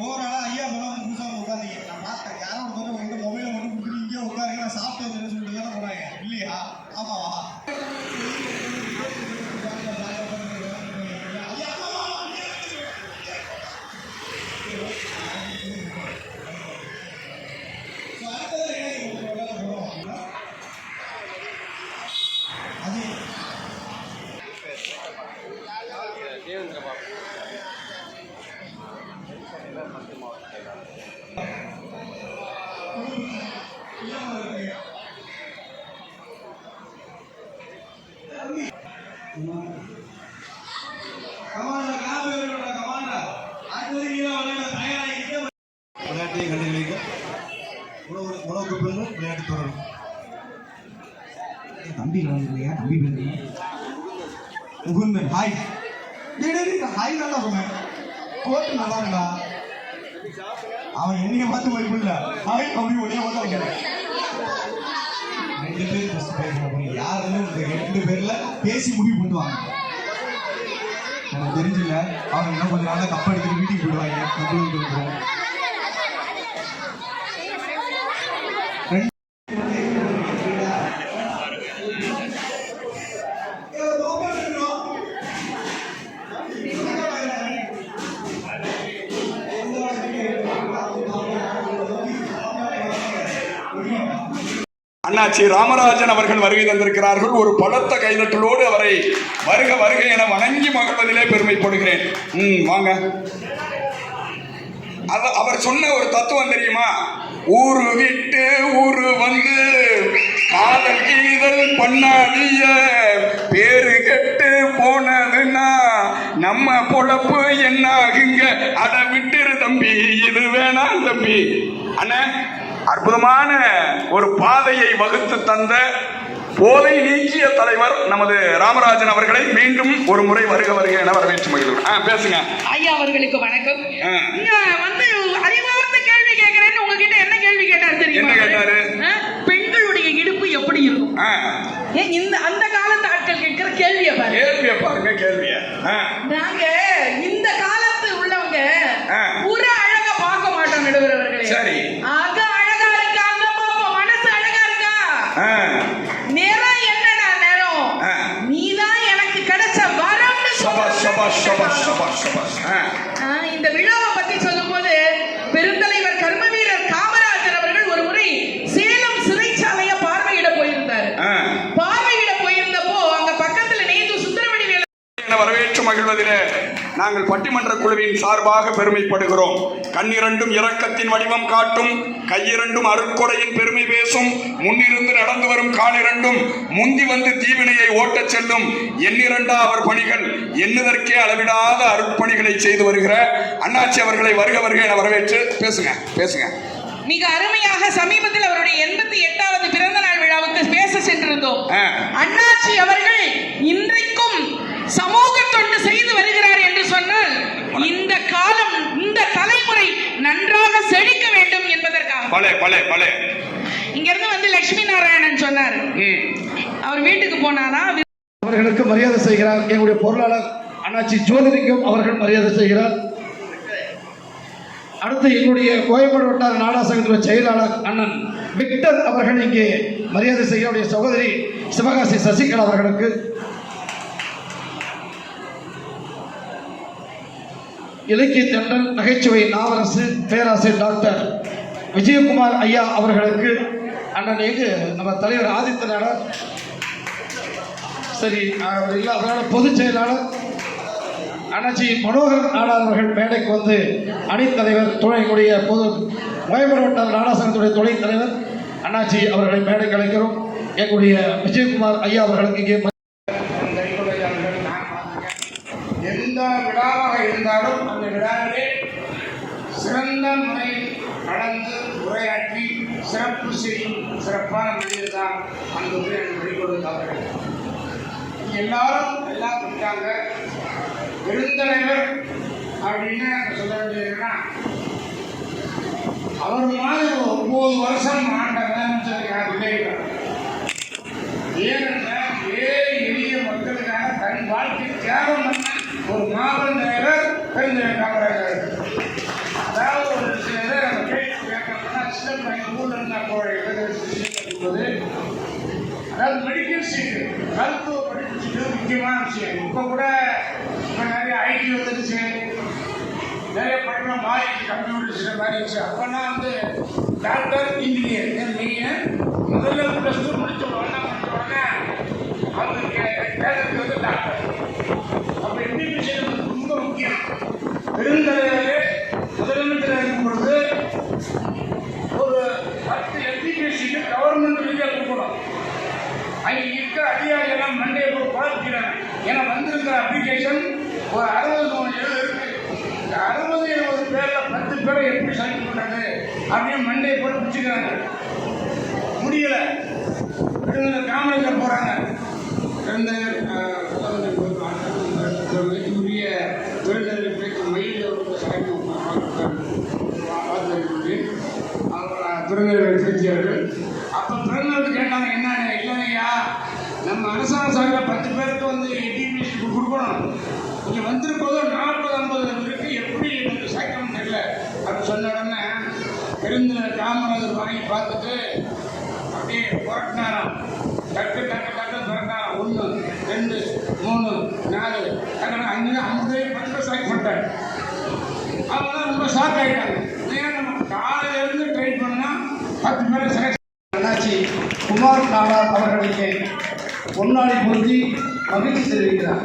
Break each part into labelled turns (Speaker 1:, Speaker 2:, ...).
Speaker 1: ஓவராலா ஐயா மேடம் புதுசாக உட்காந்தீங்க. நான் பார்த்தேன் யாரும் ஒரு உங்க மொபைலை மட்டும் கொடுத்து இங்கே உட்காருங்க, நான் சாப்பிட்டு வந்துன்னு சொல்லிட்டு தானே போறாங்க இல்லையா? ஆமாவா? விளையாட்டை கண்டுகளிக்க உணவுக்கு பின்னும் விளையாட்டு தொடரும். தம்பி இல்லையா? தம்பி பேரு முகுந்தன். ஹாய் ஹாய் நல்லா சொன்னேன். கோட்டு நல்லா இருக்கா? அவன் என்னைய பார்த்து மதிப்பில்ல. ஹாய் அப்படி உடனே பார்த்து 2 பேர் ஃபர்ஸ்ட் பேசுறாங்க. யாருன்னு இந்த 2 பேர்ல பேசி முடிவு பண்ணுவாங்க. எனக்கு தெரிஞ்சில்ல அவங்க என்ன கொஞ்ச நாளா கப் எடுத்துட்டு வீட்டுக்கு போயிடுவாங்க.
Speaker 2: அண்ணாச்சி ராமராஜன் அவர்கள் வருகை தந்திருக்கிறார்கள். ஒரு பலத்த கைதட்டலோடு அவரை வருக வருக என வணங்கி மகிழ்வதிலே பெருமைப்படுகிறேன். வாங்க. அவர் சொன்ன ஒரு தத்துவம் தெரியுமா? ஊரு விட்டு ஊரு வந்து காதல் கீதல் பண்ணாதிய பேரு கெட்டு போனதுன்னா நம்ம பொழப்பு என்ன ஆகுங்க? அதை விட்டுரு தம்பி, இது வேணாம் தம்பி. அண்ணா, அற்புதமான ஒரு பாதையை வகுத்து தந்த போதை நீக்கிய தலைவர் நமது ராமராஜன் அவர்களை மீண்டும் ஒரு முறை வருக வருக என வரவேற்று மகிழ்கிறோம். பேசுங்க
Speaker 3: ஐயா. அவர்களுக்கு வணக்கம். வந்து அறிவார்ந்த கேள்வி கேட்கிறேன்னு உங்ககிட்ட என்ன கேள்வி கேட்டாரு தெரியுமா?
Speaker 2: என்ன கேட்டாரு?
Speaker 3: பெண்களுடைய இடுப்பு எப்படி இருக்கும்? இந்த அந்த காலத்து ஆட்கள் கேட்கிற கேள்வியை பாருங்க.
Speaker 2: கேள்விய
Speaker 3: நாங்க இந்த காலத்து உள்ளவங்க புற அழக பார்க்க மாட்டோம் நடுவரவர்களே.
Speaker 2: சரி,
Speaker 3: அக அழகா இருக்கா அந்த பாப்போம். மனசு அழகா இருக்கா? நேரம் என்னடா நேரம்? நீதான் எனக்கு கிடைச்ச வரம்னு இந்த விழாவை பத்தி சொல்லும் போது பெருந்தலைவர் கர்ம வீரர் காமராஜர் அவர்கள் ஒரு முறை சேலம் சிறைச்சாலைய பார்வையிட போயிருந்தார். பார்வையிட போயிருந்தப்போ அங்க பக்கத்துல நேத்து சுந்தரவடி வேலை
Speaker 2: வரவேற்று மகிழ்வதிலே நாங்கள் பட்டிமன்ற குழுவின் சார்பாக பெருமைப்படுகிறோம். கண்ணிரண்டும் இரக்கத்தின் வடிவம் காட்டும், கையிரண்டும் அருட்கொடையின் பெருமை பேசும், முன்னிருந்து நடந்து வரும் காலிரண்டும் முந்தி வந்து தீவினையை ஓட்டச் செல்லும் எண்ணிரண்டா அவர் பணிகள் எண்ணுதற்கே அளவிடாத அருட்பணிகளை செய்து வருகிற அண்ணாச்சி அவர்களை வருக வருக என வரவேற்று பேசுங்க.
Speaker 3: மிக அருமையாக சமீபத்தில் அவருடைய 88வது பிறந்த நாள் விழாவுக்கு பேச சென்றிருந்தோம். அண்ணாச்சி அவர்கள் இன்றைக்கும் சமூக தொண்டு செய்து வருகிறார் என்று சொன்னால் இந்த காலம் இந்த தலைமுறை நன்றாக செழிக்க வேண்டும் என்பதற்காக. இங்க இருந்து வந்து லட்சுமி நாராயணன் சொன்னார். அவர் வீட்டுக்கு போனாரா,
Speaker 4: அவர்களுக்கு மரியாதை செய்கிறார். எங்களுடைய பொருளாளர் அண்ணாச்சி ஜோதிலிங்கம் அவர்கள் மரியாதை செய்கிறார். அடுத்து எங்களுடைய கோயம்பேடு வட்டார நாடா சங்கத்தின் செயலாளர் அண்ணன் விக்டர் அவர்கள் இங்கே மரியாதை செய்ய அவருடைய சகோதரி சிவகாசி சசிகலா அவர்களுக்கு, இலக்கிய தென்றல் நகைச்சுவை நாவரசு பேராசிரியர் டாக்டர் விஜயகுமார் ஐயா அவர்களுக்கு, அண்ணன் நம்ம தலைவர் ஆதித்த நாடார், சரி அவர் இல்லை அவரோட பொதுச் செயலாளர் அண்ணாச்சி மனோகர் நாடார் அவர்கள் மேடைக்கு வந்து அணித்தலைவர் துணைக்கூடிய பொது கோயம்பேடு வட்டார நாடா சங்கத்துடைய துணைத் தலைவர் அண்ணாச்சி அவர்களை மேடைக்கு அழைக்கிறோம். எங்களுடைய விஜயகுமார் ஐயா அவர்களுக்கு இங்கே
Speaker 5: எந்த விழாவாக இருந்தாலும் அந்த விழாவிலே சிறந்த முறையில் கலந்து உரையாற்றி சிறப்பு செய்யும் சிறப்பான மனிதர் தான் அந்த வெளிக்கொடுத்தார்கள். எல்லாரும் எல்லாம் கொடுத்தாங்க. பெருந்தலைவர் அப்படின்னு சொல்ல வேண்டியதுன்னா அவர் மாதிரி 9 வருஷம் ஆண்டவன் ஏனென்றால் ஏழை எளிய மக்களுக்காக தன் வாழ்க்கை தியாகம் பண்ண ஒரு மாபெரும் தலைவர் பெருந்தலைவர் காமராஜர். மருத்துவ படிச்சுட்டு முக்கியமான விஷயம். இப்போ கூட இப்போ நிறைய ஐடி வந்துருச்சு, நிறைய படிப்பெல்லாம் மாறிடுச்சு, கம்ப்யூட்டர்ஸ் மாறிடுச்சு. அப்போனா வந்து டாக்டர், இன்ஜினியர் மெயின் முதல்ல +2 முடிச்ச உடனே அவங்களுக்கு வேலைக்கு வந்து டாக்டர். அப்போ எம்பிபிஎஸ் ரொம்ப முக்கியம். பெருந்தலைவர் முதலமைச்சராக இருக்கும் பொழுது ஒரு 10 எம்பிபிஎஸ் கவர்மெண்ட் ரீதியாக கொடுக்கணும். அங்கே இருக்க அதிகாரிகள்லாம் மண்டையை போய் குழப்பிக்கிறாங்க. ஏன்னா வந்திருக்கிற அப்ளிகேஷன் ஒரு 60-70 இருக்கு. இந்த 60-70 பேரில் 10 பேரை எப்படி செலக்ட் பண்ணுறது அப்படின்னு மண்டையை போட்டு பிடிச்சிக்கிறாங்க. முடியலை. விருதுநகர் காமராஜர் போகிறாங்க. உரிய விருதுநகர் பேச்சு மயில் விருதுநகர் பேச்சியார்கள். அப்போ பிறந்தவர்கள் கேட்டாங்க, என்ன இல்லைங்கய்யா, நம்ம அரசாங்க சார்பில் 10 பேருக்கு வந்து டிபிஎஸ் கொடுக்கணும். இங்கே வந்திருப்பதோ 40-50 இருக்கு, எப்படி எனக்கு சேர்க்கணும்னு தெரியல அப்படின்னு சொன்ன உடனே பெருந்தலைவர் காமராஜர் வாங்கி பார்த்துட்டு அப்படியே புரட்டினாராம். டக்கு டக்கு டக்கு புரட்டினாராம். 1 2 3 4 டக்குனு 5 10 பேர் செலக்ட் பண்ணிட்டாங்க. அவங்க தான் ரொம்ப ஷாக் ஆகிட்டாங்க. ஏன் நம்ம காலையிலேருந்து ட்ரைன் பண்ணால் 10 பேரை செலக்ட்.
Speaker 4: அண்ணாச்சி குமார் நாடார் அவர்களுக்கு பொன்னாடி பொருத்தி மகிழ்ச்சி தெரிவிக்கிறார்.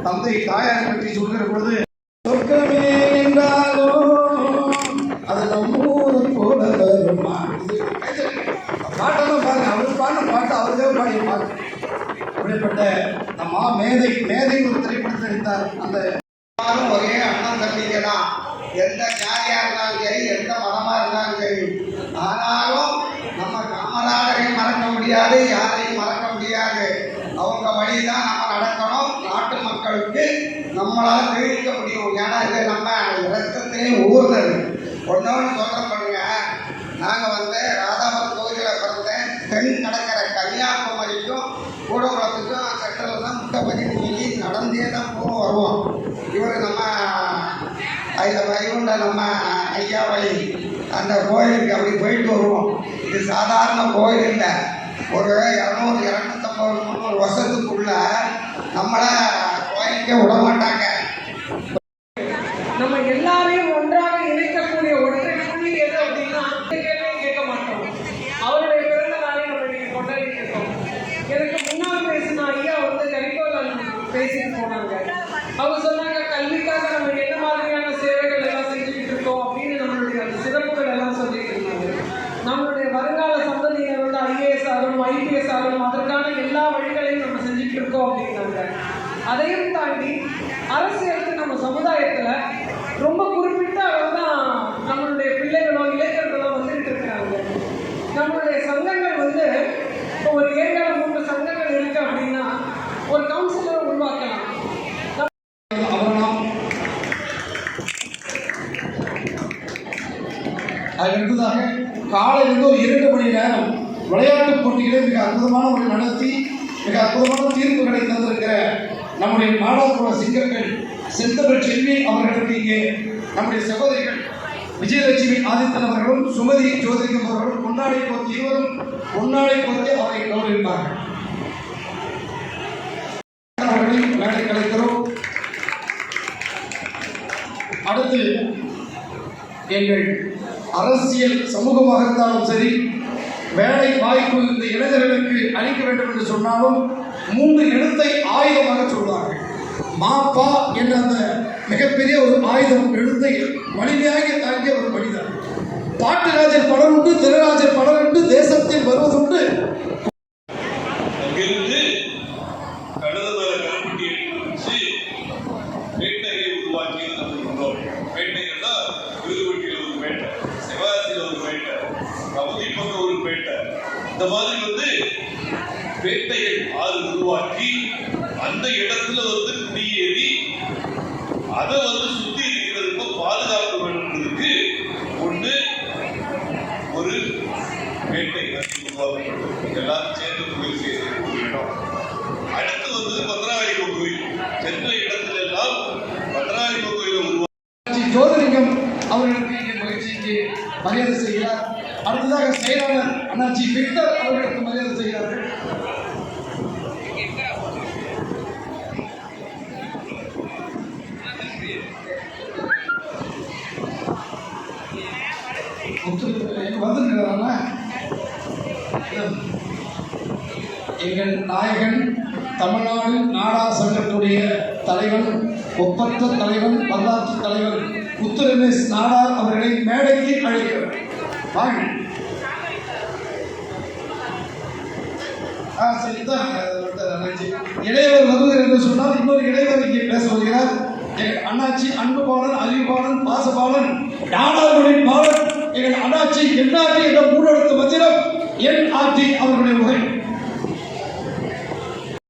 Speaker 4: தந்தை தாயார் பற்றி சொல்கிற பொழுது, சொர்க்கமே என்றாலோ அது நம்மூரை போல வருமா. பாட்டெல்லாம் பாருங்க, அவர் பாடின பாட்டு அவருக்கே பாடிய பாட்டு. அப்படிப்பட்ட நம்ம மேதை ஒரு திரைப்படத்தில் நடித்தார். அந்த
Speaker 1: ஒரே அண்ணன் தம்பிங்க தான். எந்த ஜாதியா இருந்தாலும் சரி, எந்த மதமா இருந்தாலும் சரி. ஆனாலும் நம்ம காமராஜரையும் மறக்க முடியாது, யாரையும் மறக்க முடியாது. அவங்க வழிதான் நம்ம நடக்கணும். நாட்டு மக்களுக்கு நம்மளால் தெரிவிக்க முடியும். ஏன்னா இது நம்ம ரத்தத்திலையும் ஊர்ந்தது. ஒன்னொன்று சொல்ல பண்ணுங்க. நாங்கள் வந்து ராதாபுரம் கோயிலில் பிறந்தேன். தென் கடற்கரை கன்னியாகுமரிக்கும் கூடகுளத்துக்கும் சென்ட்ரல் தான் முட்டை பதினஞ்சு நடந்தே தான் போவோம் வருவோம். இவர் நம்ம வைகுண்ட நம்ம ஐயா வழி அந்த கோயிலுக்கு அப்படி போயிட்டு வருவோம். இது சாதாரண கோயில் இல்லை. ஒரு 200-250-300 வருஷத்துக்குள்ள நம்மளை கோயிலுக்கே விட மாட்டாங்க.
Speaker 6: நம்ம எல்லாரையும் ஒன்றாக இணைக்கக்கூடிய ஒற்றை புள்ளி எது அப்படின்னா கேட்க மாட்டோம். அவருடைய பிறந்த நாளை நம்ம இன்னைக்கு கொண்டாடிட்டு இருக்கோம். எனக்கு முன்னால் பேசின ஐயா வந்து கரிகோல் பேசிட்டு போனாங்க. அவங்க சொன்னாங்க, கல்விக்காக நம்ம என்ன மாதிரியான சேவைகள் எல்லாம் செஞ்சுக்கிட்டு இருக்கோம் அப்படின்னு நம்மளுடைய அந்த சிறப்புகள் எல்லாம் சொல்லிட்டு இருந்தாங்க. நம்மளுடைய வருங்கால சந்ததியினர் வந்து IAS ஆகணும், IPS ஆகணும், அதற்கான எல்லா வழிகளையும் நம்ம செஞ்சுட்டு இருக்கோம் அப்படின்னாங்க. அதையும் தாண்டி அரசியலுக்கு நம்ம சமுதாயத்துல ரொம்ப குறிப்பிட்ட அளவு தான் நம்மளுடைய பிள்ளைகளோ இளைஞர்களோ வந்துட்டு இருக்கிறாங்க. நம்மளுடைய சங்கங்கள் வந்து இப்போ ஒரு 7-3 சங்கங்கள் இருக்கு அப்படின்னா ஒரு கவுன்சிலரை உருவாக்கலாம்.
Speaker 4: அடுத்ததாக காலையிலிருந்து ஒரு 2 மணி நேரம் விளையாட்டுப் போட்டிகளை மிக அற்புதமான ஒரு நடத்தி மிக அற்புதமான தீர்ப்புகளை தந்திருக்கிற நம்முடைய நாடாளுமன்ற சிங்கங்கள் செந்தமிழ் செல்வி அவர்களுக்கு இங்கே நம்முடைய சகோதரிகள் விஜயலட்சுமி ஆதித்தன் அவர்களும் சுமதி ஜோதிகம் அவர்களும் பொன்னாடை போர்த்தி இருவரும் பொன்னாடை போர்த்தி அவரை கௌரவிப்பார்கள். அவர்களையும் மேடை கலைக்கிறோம். அடுத்து எங்கள் அரசியல் சமூகமாக இருந்தாலும் சரி, வேலை வாய்ப்பு இந்த இளைஞர்களுக்கு அளிக்க வேண்டும் என்று சொன்னாலும் 3 எழுத்தை ஆயுதமாக சொல்வார்கள். மாப்பா என்ற அந்த மிகப்பெரிய ஒரு ஆயுதம் எழுத்தை வலிமையாக தாங்கிய ஒரு மனிதர். பாட்டுராஜர் பலர் உண்டு, திரராஜர் பலர் உண்டு, தேசத்தில் வருவதுண்டு.
Speaker 7: அங்கிருந்து கடந்த கருப்பட்டி வச்சு பேட்டையை உருவாக்கியது நம்ம முன்னோர். பேட்டைகள்னா விருதுவட்டியில் ஒரு பேட்டை, சிவாசியில் ஒரு பேட்டை, கவுதி பக்கம் ஒரு பேட்டை. இந்த மாதிரி வந்து பேட்டைகள் 6 உருவாக்கி அந்த இடத்துல வந்து குடியேறி அதை வந்து சுத்தி இருக்கிறதுக்கு பாதுகாப்பு வேண்டும்ன்றதுக்கு ஒன்று ஒரு பேட்டை உருவாக்கப்பட்டது. எல்லாரும் சேர்ந்து தொழில் செய்யக்கூடிய இடம். அடுத்து வந்து பத்ராவளி கோயில். சென்ற இடத்துல எல்லாம் பத்ராவளி கோயிலை உருவாக்கி
Speaker 4: ஜோதிலிங்கம் அவர்களுக்கு இங்கே மகிழ்ச்சிக்கு மரியாதை செய்கிறார். அடுத்ததாக செயலாளர் அண்ணாச்சி விக்டர் அவர்களுக்கு மரியாதை செய்கிறார்கள். எங்கள் நாயகன் தமிழ்நாடு நாடா சங்கத்துடைய தலைவர், ஒப்பற்ற தலைவர், வரலாற்று தலைவர் முத்துரமேஷ் நாடார் அவர்களை மேடைக்கு அழைக்கிறார். வாங்க. இளையவர் வருவது என்று சொன்னால் இன்னொரு இளையவர் இங்கே பேச வருகிறார். எங்கள் அண்ணாச்சி அன்பு பாலன், அறிவுபாலன், பாசபாலன், நாடார்களின் பாலன், எங்கள் அண்ணாச்சி என்னாட்சி என்ற மூடெழுத்து மந்திரம் என் ஆட்சி அவர்களுடைய உரை.